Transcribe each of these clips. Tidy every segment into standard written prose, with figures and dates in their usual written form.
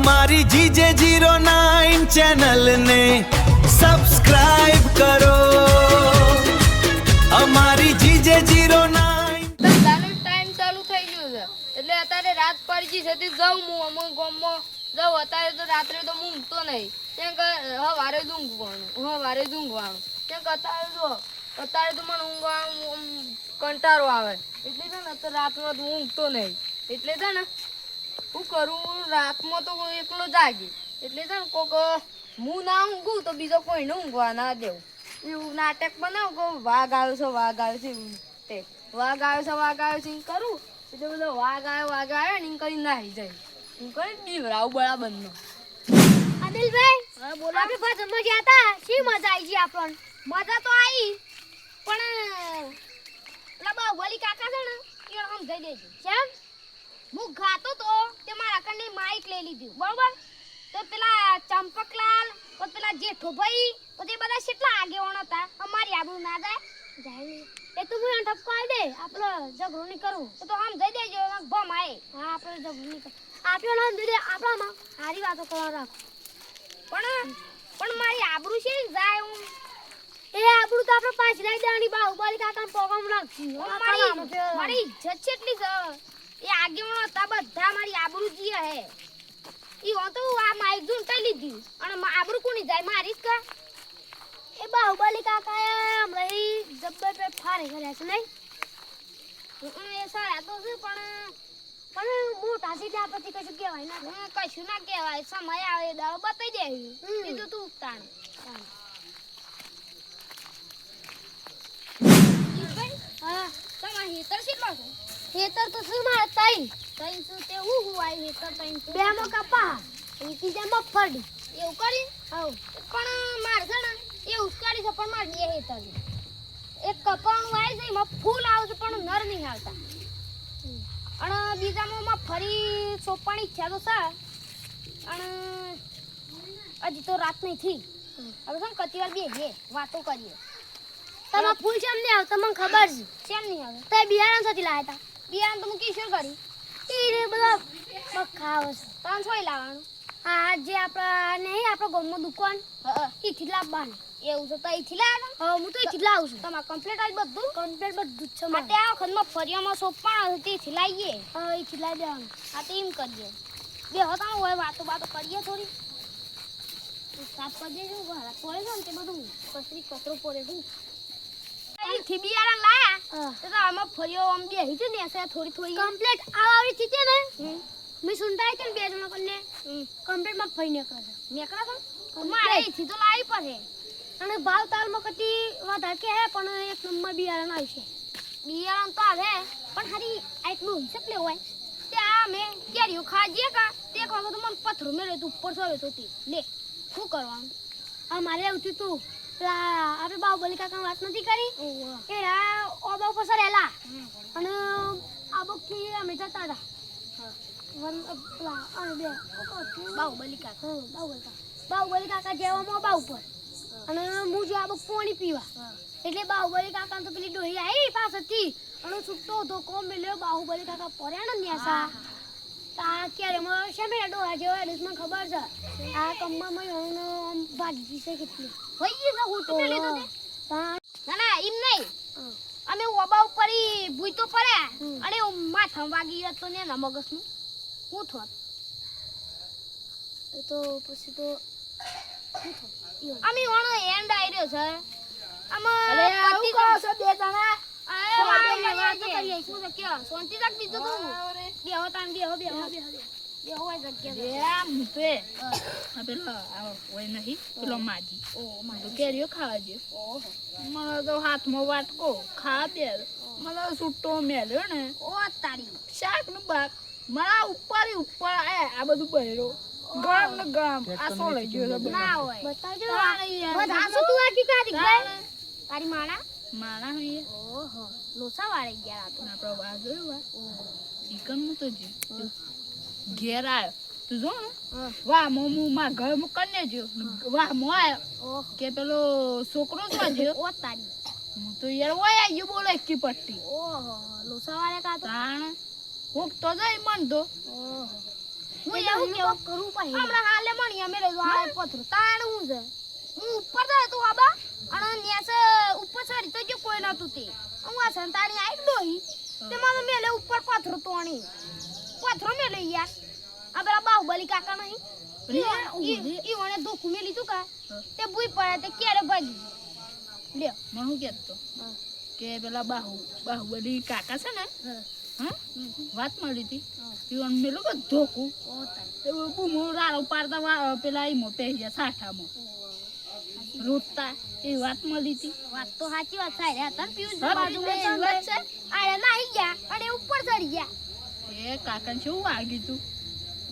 અમારી GJ09 channel ને subscribe કરો. અમારી GJ09 ટાઈમ ચાલુ થઈ ગયો છે એટલે અત્યારે રાત પડી ગઈ છે તે જાઉં હું અમુક ગામમાં જાઉં. અત્યારે તો રાત્રે તો હું ઊંઘતો નહીં કેમ કે સવારે જ ઊંઘવાનું કેમ કે અત્યારે તો મને ઊંઘવાનું કંટાળો આવે એટલે છે ને તો રાતમાં તો હું ઊંઘતો નહીં એટલે છે ને શું કરું રાતમાં તો એકલો જાગી એટલે છે ને કોક હું ના ઊંઘું તો બીજો કોઈને ઊંઘવા ના દેવું એવું નાટક બનાવું કે વાઘ આવ્યો છે એવું તે વાઘ આવ્યો છે એમ કરું એટલે બધો વાઘ આવ્યો ને એમ કરીને નાહી જાય એમ કરીને બીવરાવું બરાબર નો. અનિલભાઈ હા બોલો. આપણે બધા મજા હતા શી મજા આવી છે આપણને મજા તો આવી પણ પેલા બાહુબલી કાકા છે ને એ સમજાઈ દેજો કેમ હું ગાતો તો તે મારા કને માઈક લઈ લીધું બરોબર તો પેલા ચંપકલાલ પછી પેલા જેઠોભાઈ પછી બધા કેટલા આગેવાન હતા અમારી આબરૂ ના જાય એ તો હું ઠપકો દે આપણે ઝઘડો નહીં કરું તો સમજાઈ દેજો ભમાય હા આપણે ઝઘડો નહીં કર આપ્યો નામ દે આપણામાં સારી વાતો કરવા રાખો પણ મારી આબરૂ છે ને જાય હું એ આબરૂ તો આપણે પાછી લઈ દેવાની બાહુબલી કાકાને પ્રોગ્રામ રાખશું મારી ઇજ્જત છે એટલી છે એ આગેવાનો હતા બધા મારી આબરૂ જીએ હે ઈ હો તો આ માઈક ઝૂંટાઈ લીધી અને આબરૂ કોની જાય મારી જ કા એ બાહુબલી કાકાએ હમણાં જબ્બર પે ફારે કર્યા છે નહીં એ સારા તો છે પણ મોટા છે ત્યાં પછી કશું કહેવાય ના કશું ના કહેવાય સમય આવે દાડો બતાઈ દે બીજું તું તાણ હા તમારે હેતર કેટલો છે હેતર તો શું મારે તઈ શું તે હું આવી હેતર તઈ બે માં કપા ત્રીજા મગફળી એવું કરી હા પણ મારે છે ને એ ઉસ્કાડી છે પણ મારે બે હેતર એક કપાનું આવી છે એમાં ફૂલ આવે છે પણ નર નહીં આવતા અને બીજામાં ફરી સોપાણી ઈચ્છા તો છે અને હજી તો રાત નહીં થઈ હવે શું કતી વાર બે હે વાતો કરીએ તમાર ફૂલ કેમ નહીં આવતા મને ખબર છે કેમ નહીં આવે તે બિયારણ સાથી લાયા હતા બિયારણ તો હું કિશોર કરી ઈ બધા બખાવ છે ત્રણ છોય લાવવાનું હા જે આપણા નહીં આપણો ગામમાં દુકાન ઈથી લાવવાનું એવું છે તો ઈથી લાવવાનું હા હું તો ઈથી લાવું છું તમાર કમ્પ્લીટ આજ બધું કમ્પ્લીટ બધું જ છે માટે આ વખતમાં ફરિયામાં સોપાણ હતી ઈથી લાવીએ હા ઈથી લાવી દેવાનું આ તો એમ કરીએ બે હતા હોય વાતો કરીએ થોડી સાફ કરી દેજો ઘરા પડે છે ને તે બધું કચરો પડે છે ઈથી બિયારણ લાયા તો આમાં ફરિયો આમ બેહી છે ને એસે થોડી કમ્પ્લીટ આવડી ચીતે ને મે સુનતાઈ છે બે જણા કને કમ્પ્લીટ માં ફઈ નેકરા છે મારે ઈથી તો લાવી પડે અને ભાવ તાલમાં કતી વધારે કે હે પણ એક નંબર બિયારણ આવશે બિયારણ તો આવે પણ હારી આટલું હિસાબ લેવો હોય તે આ મે કેરીઓ ખાજે કા તે ખાવા તો મને પથરો મેળે તો ઉપર સોવે તો લે શું કરવાનું આ મારે આવતું તું આપણે બાહુબલી કાકા વાત નથી કરી એરા ઓબા ઉપર સરેલા અને આ બુકથી અમે જતા હતા બાહુબલી કાકા જેવા મોબા ઉપર અને હું જો આ બુક પાણી પીવા એટલે બાહુબલી કાકા તો પેલી ડોહી આવી પાસેથી અને છૂટો ધોકો મેલ્યો બાહુબલી કાકા પડ્યા ને ન્યાસા આ ક્યારે મને છે મેં ડોહા જેવો એટલે મને ખબર છે આ કમ્મામાં આમ ભાગી છે કેટલી હોય ગઈ છે હું તો લીધો તે ના એમ નહીં અમે ઓબા ઉપર ભૂઈ તો પડ્યા અને માથા વાગી ગયો તો ને ના મગજનું હું થોત એ તો પછી તો હું થોત અમે ઓણો એન્ડ આવી રહ્યો છે આમાં પતિ કો છે બે જણા વાત કરીએ શું છે કે શાંતિ રાખ દીધું તું બે હોતાન બે હોય જગ્યા એમ તે આ પેલો આ હોય નહીં પેલો માજી ઓ માજી કેરીઓ ખાવા દે ઓહો મને તો હાથમાં વાટકો ખા દે મને સુટ્ટો મેલ્યો ને ઓ તારી શાક નું બાક મારા ઉપર આ બધું બહેરો ગરમ ને ગરમ આ સો લઈ ગયો ના હોય બતાવજો બધા સો તું આકી કાઢી ગઈ તારી માણા હે ઓહો લોસા વાળે ગયા તો આપણો બા જોયો ચિકન નું તો ઘેર આવ્યો તું જો વાહ મોમુ માં ઘર મુકને જો વાહ મો આયો કે પેલો છોકરો જો ઓ તારી હું તો યાર ઓય આયો બોલે કી પટ્ટી ઓહો લોસા વાળે કા તાણ હું તો જઈ મન દો ઓહો હું એવું કેવું કરું પાહી હમણાં હાલે મણી અમે રે વાળે પથરો તાણ હું છે હું ઉપર તો હતો આબા અને ન્યાસ ઉપર ચડી તો જો કોઈ નતું તે હું આ સંતાણી આઈ દોઈ તે મને મેલે ઉપર પથરો તોણી પથરો મેલે યાર આ પેલા બાહુબલી કાકા નહીં ઈ ઓને ધોકું મેલી તું કા તે ભૂઈ પડે તે ક્યારે ભાગી લ્યો મને હું કહેતો કે પેલા બાહુબલી કાકા છે ને હા વાત મળી હતી ઈવન મેલું કે ધોકું બૂમો રાડો પાડતા પેલા ઈમો પહેર્યા સાઠામાં રોટતા એ વાત મળી હતી વાત તો સાચી વાત થાય રે તન પિયુષ બાજુમાં વાત છે આયા નાહી ગયા અને ઉપર ચડી ગયા એ કાકાને શું વાગ્યું તું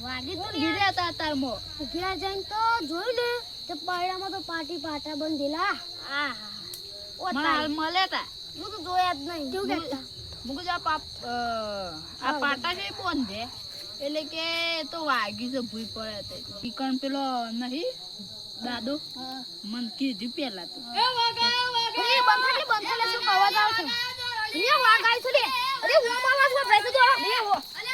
વાગી તો ઘીરે હતા તારમાં ઉભ્યા જઈને તો જોયું ને તે પાયડામાં તો પાટા બંધેલા આ ઓ મને હાલ મળે તા હું તો જોયા જ નહીં કેવું કેતા મુકુજ આ પાટા છે બંધે એટલે કે તો વાગી છે ભૂઈ પડે તે ઈકણ પેલો નહીં દાદો મન કીધું પેલા તો એ બંધાલે શું કવા જાવ છે એ વાગાય છે લે અરે હું માવા છો પૈસા દો લે હો અલે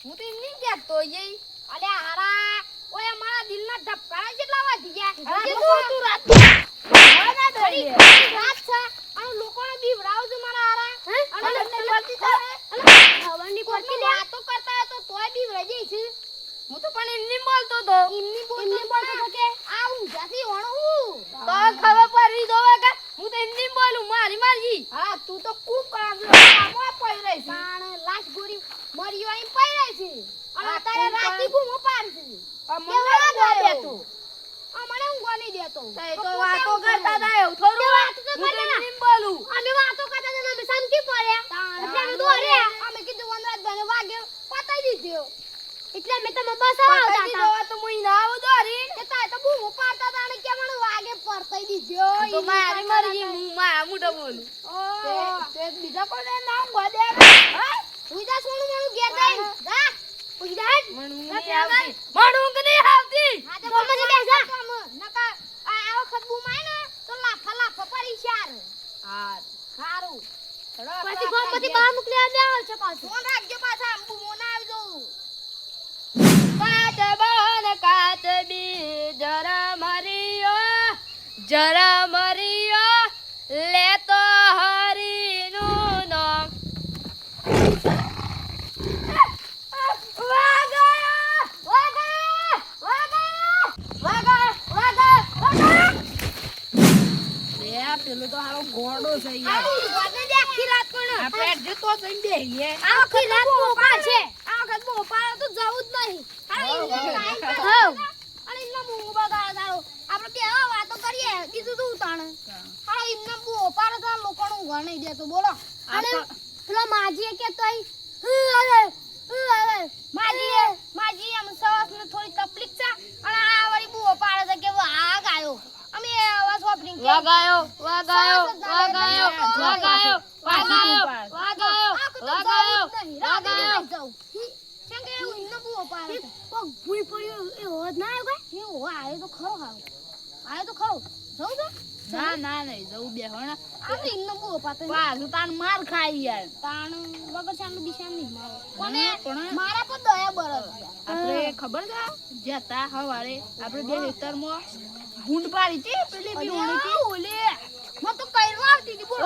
હું તો એમ નહીં કહેતો યે અલે હારા ઓય મારા દિલના ધબકારા જેટલા વધી ગયા તું રાત રાત છે અને લોકોને બીવડાવ છે મારા હારા અને તમને બોલતી છે ખબરની પડતી લે આ તો કરતા તો તોય બીવડાઈ જઈ છે હું તો પણ એમ નહીં બોલતો તો એમની બોલતો તો કે આ ઊંઝાથી વણું તો ખબર પડી દોવે કે હું તો એમ નહીં બોલું મારી હા તું તો ખૂબ કામમાં પડી રહી છે પણ લાશ ગોરી મરી વાળી પડી રહી છે અને અત્યારે રાતી બૂમો પાડશે કેવડા ગોબે તું અમને ઊંઘવા નહીં દેતો તો વાતો કરતા હતા એવું થોડું વાતો તો હું તો કરતા એમ નહીં બોલું અમે વાતો કરતા હતા અમે શાંતિ પડ્યા એટલે અમે દોડ્યા અમે કીધું વનરાજભાઈને વાગે પતાઈ દીધો એટલે અમે તમે બસાવા આવતા હતા તો હું ના આવું દોરી તે તાય તો બૂમો પાડતા હતા અને કે મને વાગે પરતાઈ દીધો તો મારી મરજી હું મારા મોઢે બોલું તે બીજા કોને નામ ગોદે હા ઉઈદા સોનું મણું ઘેર જઈને જા ઉઈદા મણું નહીં આવતી હા તો બોલ મને બેસા નકા આ વખત બૂમ આય ને તો લાફા પડી ચાર હા હારું પછી ગોમતી બહાર મોકલ્યા મે આવે છે પાછું ફોન રાખજો પાછા બૂમો ના આવજો કાચ બી જરા મરિયો લેતો હરીનું નામ પેલો તો હારો ગોડો છે યાર આખી રાત પણ આપણે જતો જઈને બેહીએ આખી રાત મોપા છે આ વખત મોપા તો જવું જ નહીં અને એમના મુંહ બગાડ તારો આપણે બે વાતો કરીએ બીજું શું તાણે હાલો એમના મોપા તો લોકોનું ઊંઘવા નહીં દેતો બોલો અને પેલો માજી કે તઈ માજી એમ સવાસને થોડી તકલીફ છે અને આ વાળી બુઓ પાડે છે કે વાઘ આવ્યો અમે આવાજ વાપરીને વાગાયો ભૂઈ પડ્યો એવો જ ના આવ્યો કે એવો આયો તો ખરો જવું છે ના નહીં જવું બેહણ આપણે એમનો બુઓ પાતો પાછું તાન માર ખાઈ યાર તાણ વગર ચાલનું દિશા નહીં મારો પણ મારા પર દયા બરસ આપણે ખબર છે જતા હવારે આપણે બે હેતરમાં ભૂંડ પાડી હતી પેલી બી ઓણી હતી ઓલે મત તો કઈરો આવતી હતી બોલ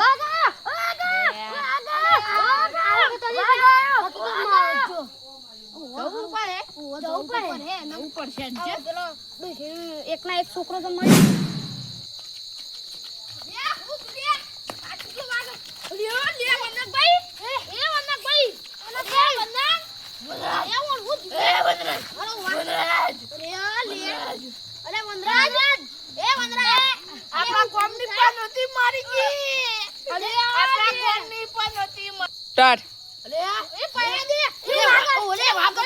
જવું પડશે ને છે પેલો એકના એક છોકરો તો મળી સ્ટાર્ટ એ પાયા દે એ વાગો ઓલે વાગો